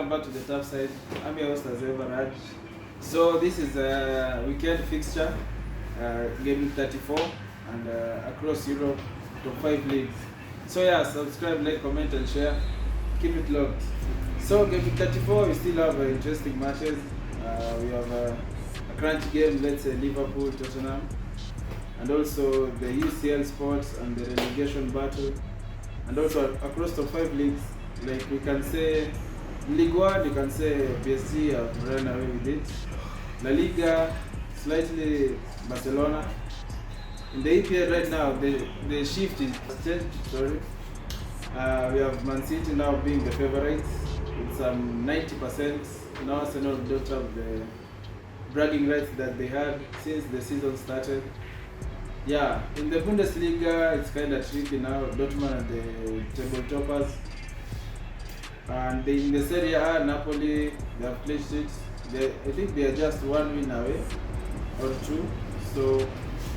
welcome back to the Top Side. I'm your host as ever, Raj. So this is a weekend fixture, game 34, and across Europe, top 5 leagues. So yeah, subscribe, like, comment, and share. Keep it locked. So game 34, we still have interesting matches. We have a crunch game, let's say Liverpool, Tottenham, and also the UCL sports and the relegation battle, and also across top 5 leagues. Like we can say League 1, you can say PSG have run away with it. La Liga, slightly Barcelona. In the EPL right now, the shift is changed. Sorry, we have Man City now being the favorites with some 90%. Now Arsenal don't have the bragging rights that they had since the season started. Yeah, in the Bundesliga, it's kind of tricky now. Dortmund are the table toppers. And in the Serie A, Napoli, they have clinched it. I think they are just 1 win away, or 2. So,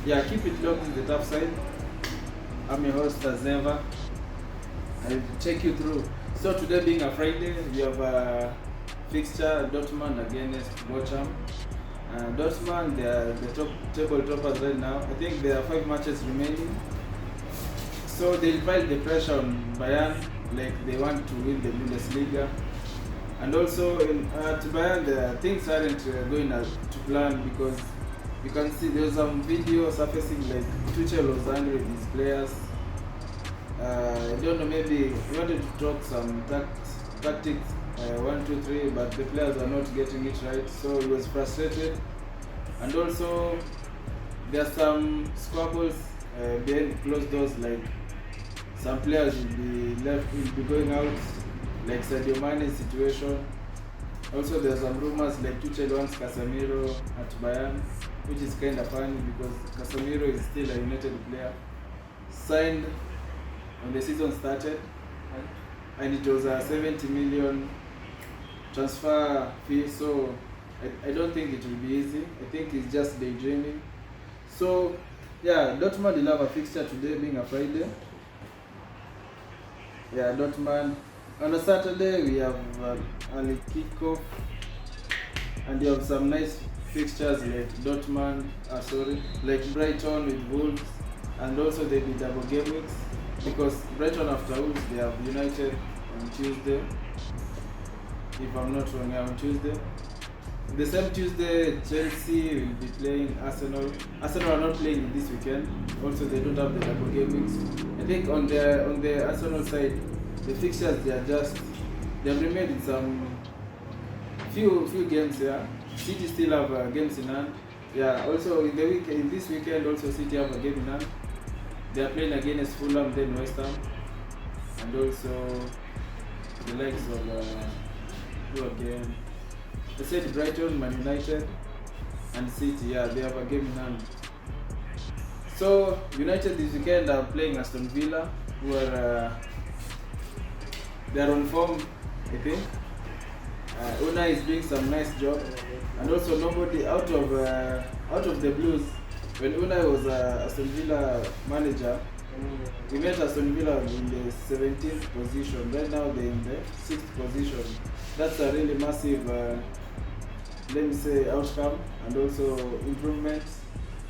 yeah, keep it locked in the Top Side. I'm your host as ever. I'll take you through. So today being a Friday, we have a fixture, Dortmund against Bochum. Dortmund, they are the table toppers right now. I think there are 5 matches remaining. So they'll pile the pressure on Bayern, like they want to win the Bundesliga. And also to Bayern, things aren't going to plan, because you can see there's some video surfacing like Tuchel was angry with his players. I don't know, maybe he wanted to talk some tactics, 1, 2, 3, but the players are not getting it right, so he was frustrated. And also there are some squabbles behind closed doors, like some players will be going out, like Sadio Mane's situation. Also there are some rumors like Tuchel wants Casemiro at Bayern, which is kind of funny because Casemiro is still a United player, signed when the season started, and it was a 70 million transfer fee, so I don't think it will be easy. I think it's just daydreaming. So yeah, Dortmund will have a fixture today being a Friday. Yeah, Dortmund. On a Saturday we have early kickoff, and you have some nice fixtures like like Brighton with Wolves, and also they be double game weeks, because Brighton after Wolves they have United on Tuesday. If I'm not wrong, on Tuesday. The same Tuesday, Chelsea will be playing Arsenal. Arsenal are not playing this weekend. Also, they don't have the double game weeks. I think on the Arsenal side, the fixtures they have remained in some few games here. City still have games in hand. Yeah. Also in this weekend, also City have a game in hand. They are playing against Fulham, then West Ham, and also the likes of who again? I said Brighton, Man United, and City. Yeah, they have a game in hand. So United this weekend are playing Aston Villa, who are they are on form, I think. Unai is doing some nice job, and also nobody out of the Blues. When Unai was Aston Villa manager, we met Aston Villa in the 17th position. Right now they're in the 6th position. That's a really massive, let me say, outcome, and also improvements.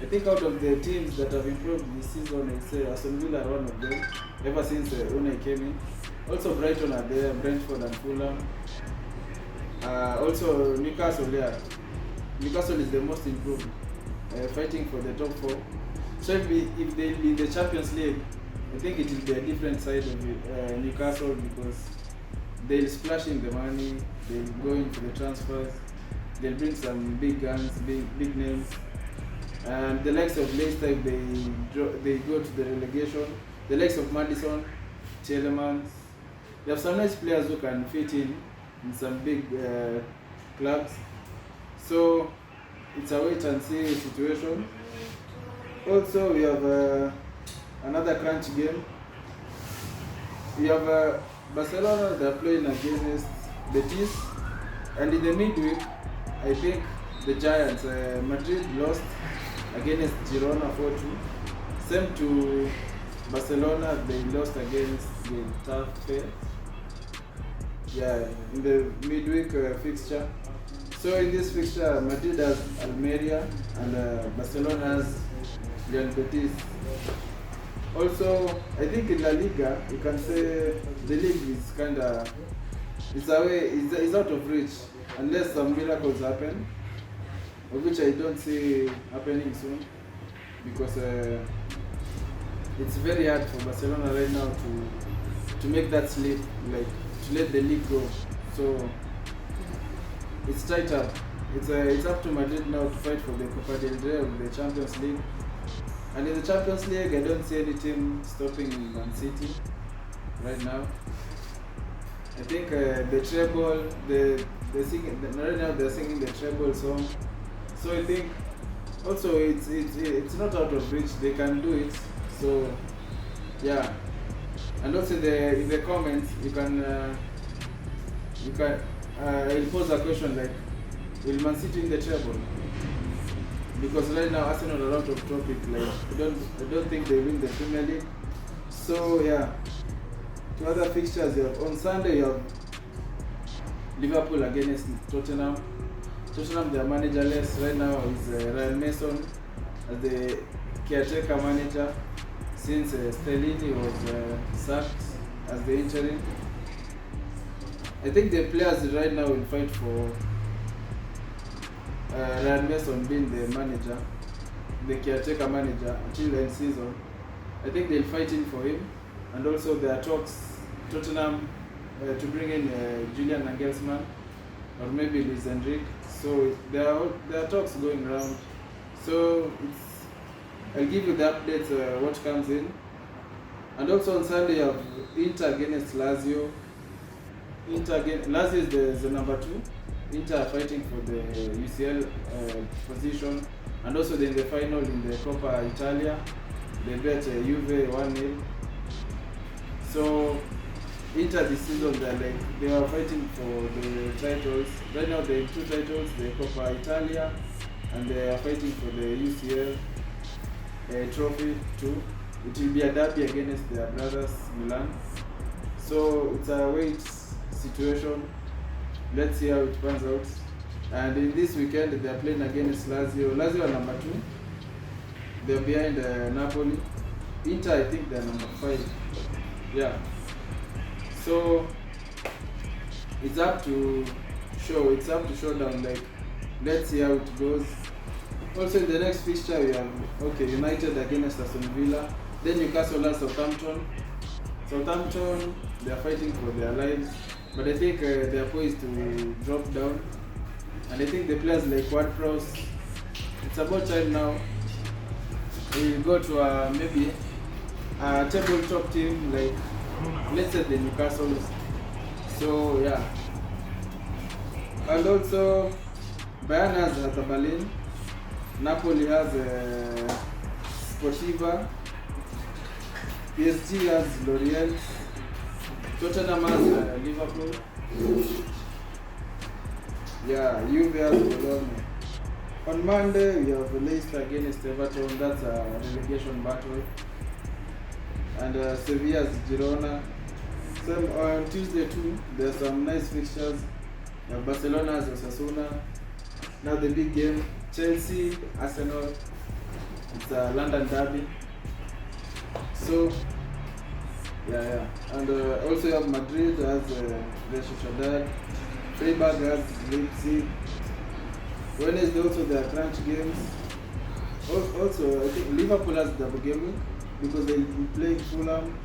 I think out of the teams that have improved this season, I'd say Aston Villa are one of them, ever since Unai came in. Also Brighton are there, Brentford and Fulham. Also Newcastle, yeah. Newcastle is the most improved, fighting for the top 4. So if they be in the Champions League, I think it will be a different side of Newcastle, because they'll splash in the money, they'll go into the transfers, they'll bring some big guns, big names. And the likes of Leicester, if they go to the relegation, the likes of Madison, Tielemans, they have some nice players who can fit in some big clubs. So it's a wait and see situation. Also we have another crunch game. We have Barcelona, they are playing against Betis, and in the midweek, I think the Giants, Madrid lost against Girona 4-2. Same to Barcelona, they lost against Getafe. Yeah, in the midweek fixture. So in this fixture, Madrid has Almeria and Barcelona has Real Betis. Also, I think in La Liga, you can say the league is kind of it's out of reach unless some miracles happen, of which I don't see happening soon, because it's very hard for Barcelona right now to make that slip, like to let the league go. So it's tight up. It's up to Madrid now to fight for the Copa del Rey of the Champions League. And in the Champions League, I don't see any team stopping Man City right now. I think the treble, right now they're singing the treble song. So I think also it's not out of reach. They can do it. So yeah, and also in the comments I'll pose a question like, will Man City win the treble? Because right now Arsenal are out of topic. Like I don't think they win the Premier League. So yeah. To other fixtures, you have on Sunday you have Liverpool against Tottenham. Tottenham, their managerless right now is Ryan Mason as the caretaker manager since Stellini was sacked as the interim. I think the players right now will fight for Ryan Mason being the manager, the caretaker manager until the end season. I think they'll fight in for him, and also there are talks Tottenham to bring in Julian Nagelsmann or maybe Luis Enrique. So there are talks going around. So I'll give you the updates what comes in. And also on Sunday you have Inter against Lazio. Lazio is the number 2. Inter are fighting for the UCL position, and also in the final in the Coppa Italia, they bet Juve 1-0. So Inter this season they are fighting for the titles. Right now they have 2 titles, the Coppa Italia, and they are fighting for the UCL trophy too. It will be a derby against their brothers Milan. So it's a wait situation. Let's see how it pans out. And in this weekend they are playing against Lazio. Lazio are number 2. They're behind Napoli. Inter, I think they're number 5. Yeah. So it's up to showdown. Like, let's see how it goes. Also in the next fixture we have United against Aston Villa. Then Newcastle and Southampton. Southampton, they are fighting for their lives, but I think they are poised to drop down. And I think the players like Ward-Prowse, it's about time now we go to maybe a tabletop team like, let's say, the Newcastle. So yeah. And also Bayern has Hertha Berlin, Napoli has Sportiva, PSG has Lorient, Tottenham has Liverpool, yeah, Juve has Bologna. On Monday we have Leicester against Everton. That's a relegation battle. And Sevilla's Girona. Same on Tuesday too. There's some nice fixtures. Barcelona has Osasuna. Now the big game, Chelsea, Arsenal. It's a London derby. So yeah. And also you have Madrid has Real Sociedad. Freiburg has Leipzig. Wednesday also there are crunch games. Also I think Liverpool has double game week because they will be playing Fulham.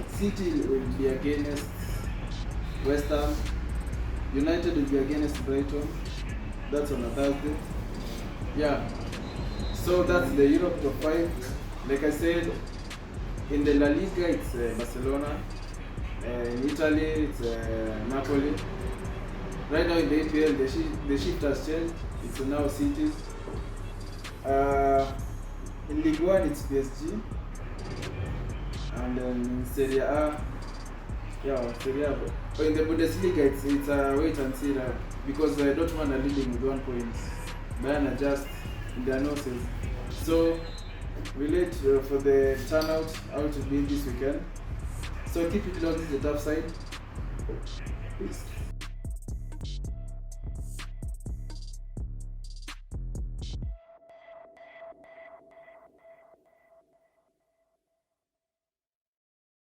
City will be against West Ham. United will be against Brighton. That's on a Thursday. Yeah. So that's the Europe top 5. Like I said, in the La Liga it's Barcelona. In Italy it's Napoli. Right now in the APL the shift has changed. It's now cities. In Ligue 1 it's PSG. And in Serie A, Serie A. But in the Bundesliga it's a wait and see because Dortmund are leading with 1 point. Bayern are just in their noses. So we wait for the turnout, how it will be this weekend. So keep it locked to the top side. Peace.